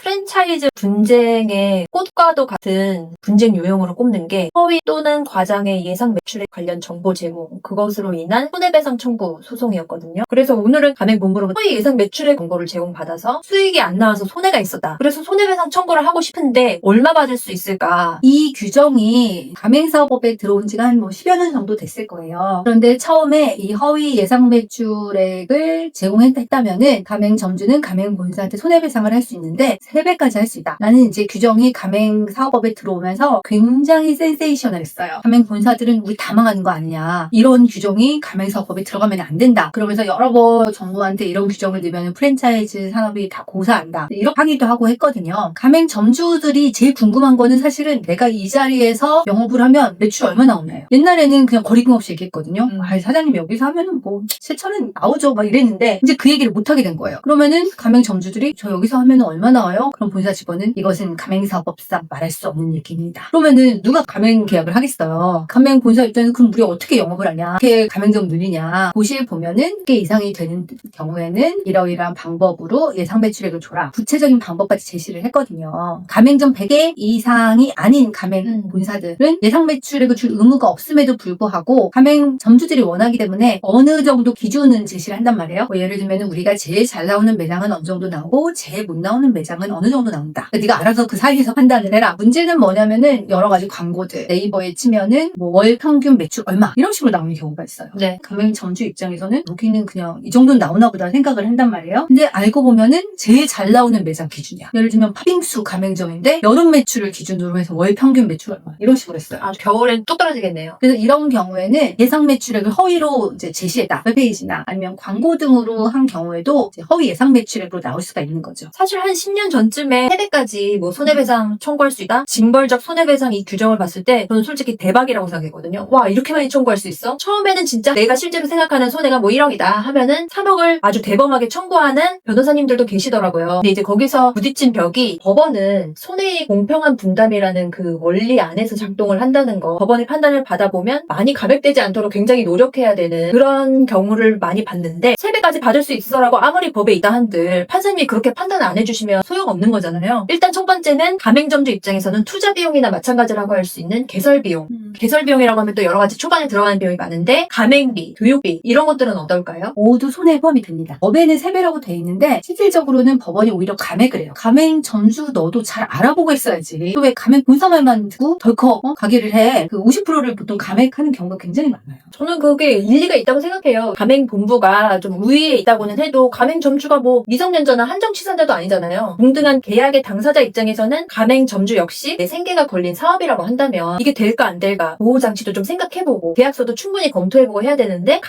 프랜차이즈 분쟁의 꽃과도 같은 분쟁 유형으로 꼽는 게 허위 또는 과장의 예상 매출액 관련 정보 제공, 그것으로 인한 손해배상 청구 소송이었거든요. 그래서 오늘은 가맹본부로부터 허위 예상 매출액 정보를 제공받아서 수익이 안 나와서 손해가 있었다. 그래서 손해배상 청구를 하고 싶은데 얼마 받을 수 있을까? 이 규정이 가맹사업법에 들어온 지가 한 10여 년 정도 됐을 거예요. 그런데 처음에 이 허위 예상 매출액을 제공했다면은 가맹점주는 가맹본사한테 손해배상을 할 수 있는데 3배까지 할 수 있다. 라는 이제 규정이 가맹사업법에 들어오면서 굉장히 센세이셔널했어요. 가맹본사들은 우리 다 망하는 거 아니냐. 이런 규정이 가맹사업법에 들어가면 안 된다. 그러면서 여러 번 정부한테 이런 규정을 넣으면 프랜차이즈 산업이 다 고사한다. 이렇게 항의도 하고 했거든요. 가맹점주들이 제일 궁금한 거는 사실은 내가 이 자리에서 영업을 하면 매출 얼마 나오나요? 옛날에는 그냥 거리낌 없이 얘기했거든요. 사장님 여기서 하면은 뭐 7천은 나오죠 막 이랬는데 이제 그 얘기를 못하게 된 거예요. 그러면은 가맹점주들이 저 여기서 하면은 얼마 나와요? 그럼 본사 직원은 이것은 가맹사업법상 말할 수 없는 얘기입니다. 그러면은 누가 가맹 계약을 하겠어요? 가맹본사 입장에서 그럼 우리 어떻게 영업을 하냐? 어떻게 가맹점 늘리냐? 고시에 보면은 1개 이상이 되는 경우에는 이러이러한 방법으로 예상 매출액을 줘라. 구체적인 방법까지 제시를 했거든요. 가맹점 100개 이상이 아닌 가맹 본사들은 예상 매출액을 줄 의무가 없음에도 불구하고 가맹 점주들이 원하기 때문에 어느 정도 기준은 제시를 한단 말이에요. 뭐 예를 들면 우리가 제일 잘 나오는 매장은 어느 정도 나오고 제일 못 나오는 매장은 어느 정도 나온다. 그러니까 네가 알아서 그 사이에서 판단을 해라. 문제는 뭐냐면은 여러 가지 광고들 네이버에 치면은 뭐 월 평균 매출 얼마 이런 식으로 나오는 경우가 있어요. 네. 가맹 점주 입장에서는 여기는 그냥 이 정도는 나오나 보다 생각을 한단 말이에요. 근데 알고 보면은 제일 잘 나오는 매장 기준이야. 예를 들면 팥빙수 가맹점인데 여름 매출을 기준으로 해서 월 평균 매출 얼마 이런 식으로 했어요. 아, 겨울엔 뚝 떨어지겠네요. 그래서 이런 경우에는 예상 매출액을 허위로 이제 제시했다. 웹페이지나 아니면 광고 등으로 한 경우에도 이제 허위 예상 매출액으로 나올 수가 있는 거죠. 사실 한 10년 전쯤에 3배까지 뭐 손해배상 청구할 수 있다? 징벌적 손해배상 이 규정을 봤을 때 저는 솔직히 대박이라고 생각했거든요. 와, 이렇게 많이 청구할 수 있어? 처음에는 진짜 내가 실제로 생각하는 손해가 뭐 1억이다 하면은 3억을 아주 대범하게 청구하는 변호사님들도 계시더라고요. 근데 이제 거기서 부딪힌 벽이 법원은 손해의 공평한 분담이라는 그 원리 안에서 작동을 한다는 거, 법원의 판단을 받아보면 많이 가백되지 않도록 굉장히 노력해야 되는 그런 경우를 많이 봤는데 3배까지 받을 수 있어라고 아무리 법에 있다 한들 판사님이 그렇게 판단을 안 해주시면 소용없는 거잖아요. 일단 첫 번째는 가맹점주 입장에서는 투자 비용이나 마찬가지라고 할 수 있는 개설 비용. 개설 비용이라고 하면 또 여러 가지 초반에 들어가는 비용이 많은데 가맹비, 교육비 이런 것들은 어떨까요? 모두 손해에 포함이 됩니다. 법에는 3배라고 돼 있는데 실질적으로는 법원이 오히려 감액을 해요. 가맹 점주 너도 잘 알아보고 했어야지. 또 왜 가맹 본사 말만 듣고 덜컥 가기를 해. 그 50%를 보통 감액하는 경우가 굉장히 많아요. 저는 그게 일리가 있다고 생각해요. 가맹본부가 좀 우위에 있다고는 해도 가맹점주가 뭐 미성년자나 한정치산자도 아니잖아요. 동등한 계약의 당사자 입장에서는 가맹점주 역시 내 생계가 걸린 사업이라고 한다면 이게 될까 안 될까 보호장치도 좀 생각해보고 계약서도 충분히 검토해보고 해야 되는데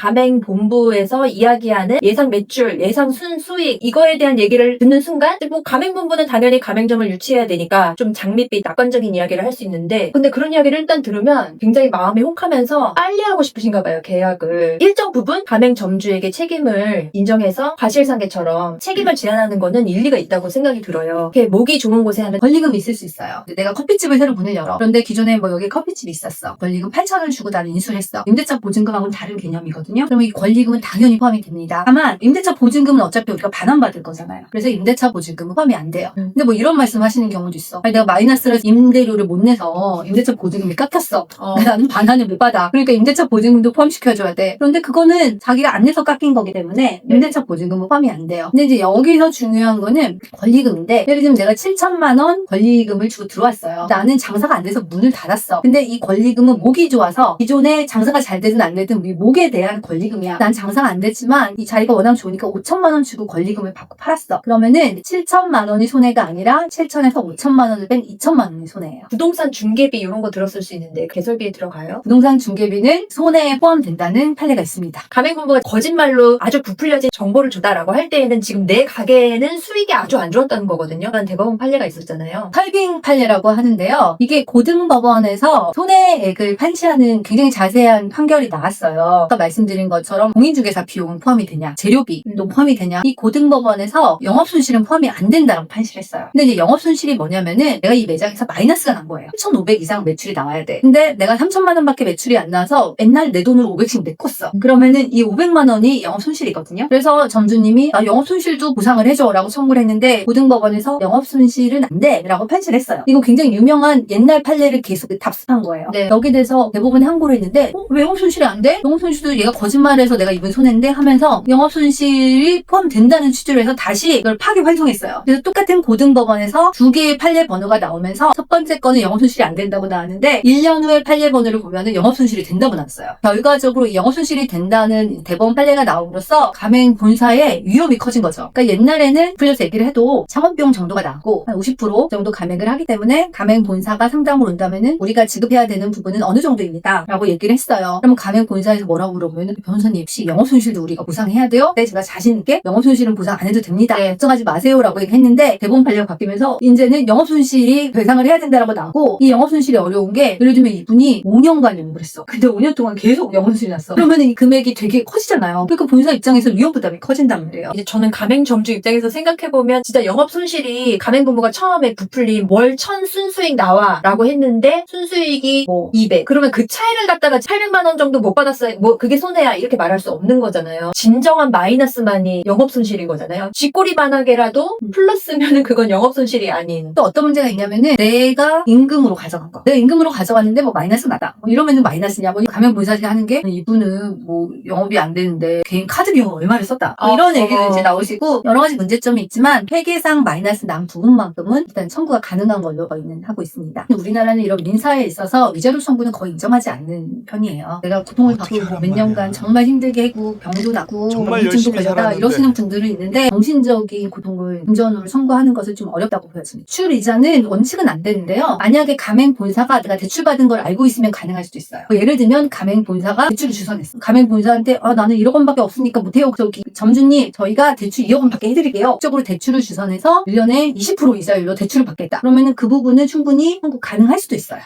가맹본부에서 이야기하는 예상 매출, 예상 순수익 이거에 대한 얘기를 듣는 순간 뭐 가맹본부는 당연히 가맹점을 유치해야 되니까 좀 장밋빛 낙관적인 이야기를 할 수 있는데 근데 그런 이야기를 일단 들으면 굉장히 마음이 혹하면서 빨리 하고 싶으신가 봐요, 계약을. 일정 부분 가맹점주에게 책임을 인정해서 과실상계처럼 책임을 제한하는 거는 일리가 있다고 생각이 들어요. 이렇게 목이 좋은 곳에 하는 권리금이 있을 수 있어요. 내가 커피집을 새로 문을 열어. 그런데 기존에 뭐 여기 커피집이 있었어. 권리금 8,000원 주고 나를 인수를 했어. 임대차 보증금하고는 다른 개념이거든요. 그럼 이 권리금은 당연히 포함이 됩니다. 다만 임대차 보증금은 어차피 우리가 반환받을 거잖아요. 그래서 임대차 보증금은 포함이 안 돼요. 근데 뭐 이런 말씀 하시는 경우도 있어. 아니, 내가 마이너스를 임대료를 못 내서 임대차 보증금이 깎였어. 나는 반환을 못 받아. 그러니까 임대차 보증금도 포함시켜줘야 돼. 그런데 그거는 자기가 안 내서 깎인 거기 때문에 임대차 보증금은 포함이 안 돼요. 근데 이제 여기서 중요한 거는 권리금인데 예를 들면 내가 7천만 원 권리금을 주고 들어왔어요. 나는 장사가 안 돼서 문을 닫았어. 근데 이 권리금은 목이 좋아서 기존에 장사가 잘 되든 안 되든 우리 목에 대한 권리금이야. 난 장사가 안 됐지만 이 자리가 워낙 좋으니까 5천만 원 주고 권리금을 받고 팔았어. 그러면은 7천만 원이 손해가 아니라 7천에서 5천만 원을 뺀 2천만 원이 손해예요. 부동산 중개비 이런 거 들었을 수 있는데 개설비에 들어가요? 부동산 중개비는 손해에 포함된다는 판례가 있습니다. 가맹본부가 거짓말로 아주 부풀려진 정보를 주다라고 할 때에는 지금 내 가게는 수익이 아주 안 좋았다는 거거든요. 대법원 판례가 있었잖아요. 털빙 판례라고 하는데요. 이게 고등법원에서 손해액을 판시하는 굉장히 자세한 판결이 나왔어요. 아까 말씀드린 것처럼 공인중개사 비용은 포함이 되냐, 재료비도 포함이 되냐. 이 고등법원에서 영업손실은 포함이 안 된다라고 판시를 했어요. 근데 이제 영업손실이 뭐냐면은 내가 이 매장에서 마이너스가 난 거예요. 3,500 이상 매출이 나와야 돼. 근데 내가 3천만 원밖에 매출이 안 나서 맨날 내 돈을 500씩 메꿨어. 그러면은 이 500만 원이 영업손실이거든요. 그래서 점주님이 영업손실도 보상을 해줘 라고 청구를 했는데 고등법원이 법원에서 영업손실은 안 돼라고 판시했어요. 이거 굉장히 유명한 옛날 판례를 계속 답습한 거예요. 네. 여기에 대해서 대법원이 항고를 했는데 왜 영업손실이 안 돼? 영업손실도 얘가 거짓말해서 내가 입은 손해인데 하면서 영업손실이 포함된다는 취지로 해서 다시 이걸 파기환송했어요. 그래서 똑같은 고등법원에서 두 개의 판례 번호가 나오면서 첫 번째 건은 영업손실이 안 된다고 나왔는데 1년 후에 판례 번호를 보면은 영업손실이 된다고 나왔어요. 결과적으로 이 영업손실이 된다는 대법원 판례가 나옴으로써 가맹 본사의 위험이 커진 거죠. 그러니까 옛날에는 풀려서 얘기를 해도 창업비용 정도가 나고 한 50% 정도 감액을 하기 때문에 가맹 본사가 상담을 온다면은 우리가 지급해야 되는 부분은 어느 정도입니다 라고 얘기를 했어요. 그럼 가맹 본사에서 뭐라고 물어보면 변호사님 혹시 영업손실도 우리가 보상해야 돼요? 네, 제가 자신있게 영업손실은 보상 안 해도 됩니다. 걱정하지 마세요 라고 얘기했는데 대법원 판례가 바뀌면서 이제는 영업손실이 배상을 해야 된다라고 나오고 이 영업손실이 어려운 게 예를 들면 이분이 5년간 영업을 했어. 근데 5년 동안 계속 영업손실이 났어. 그러면 이 금액이 되게 커지잖아요. 그러니까 본사 입장에서 위험 부담이 커진단 말이에요. 이제 저는 가맹점주 입장에서 생각해보면 진짜 영업손실이 가맹본부가 처음에 부풀림 월 1000 순수익 나와 라고 했는데 순수익이 뭐 200. 그러면 그 차이를 갖다가 800만 원 정도 못 받았어요. 뭐 그게 손해야 이렇게 말할 수 없는 거잖아요. 진정한 마이너스만이 영업손실인 거잖아요. 쥐꼬리만하게라도 플러스면은 그건 영업손실이 아닌. 또 어떤 문제가 있냐면은 내가 임금으로 가져간 거. 내가 임금으로 가져갔는데 뭐 마이너스 나다. 뭐 이러면은 마이너스냐. 뭐 가맹 본사가 하는 게 이분은 뭐 영업이 안 되는데 개인 카드 비용을 얼마를 썼다. 뭐 이런 얘기는 이제 나오시고 여러 가지 문제점이 있지만 회계상 마이너스 난 부분만큼은 일단 청구가 가능한 걸로 저희는 하고 있습니다. 우리나라는 이런 민사에 있어서 위자료 청구는 거의 인정하지 않는 편이에요. 내가 고통을 받고 몇 년간 정말 힘들게 했고 병도 나고 정말 우울증도 열심히 걸려다 살았는데. 이러시는 분들은 있는데 정신적인 고통을 금전으로 청구하는 것은 좀 어렵다고 보여집니다. 대출 이자는 원칙은 안 되는데요. 만약에 가맹 본사가 내가 대출받은 걸 알고 있으면 가능할 수도 있어요. 뭐 예를 들면 가맹 본사가 대출을 주선했어. 가맹 본사한테 나는 1억 원밖에 없으니까 못해요. 저기 점주님 저희가 대출 2억 원 받게 해드릴게요. 적으로 대출을 주선해서 1년에 20% 이자율로 대출을 받겠다. 그러면은 그 부분은 충분히 청구 가능할 수도 있어요.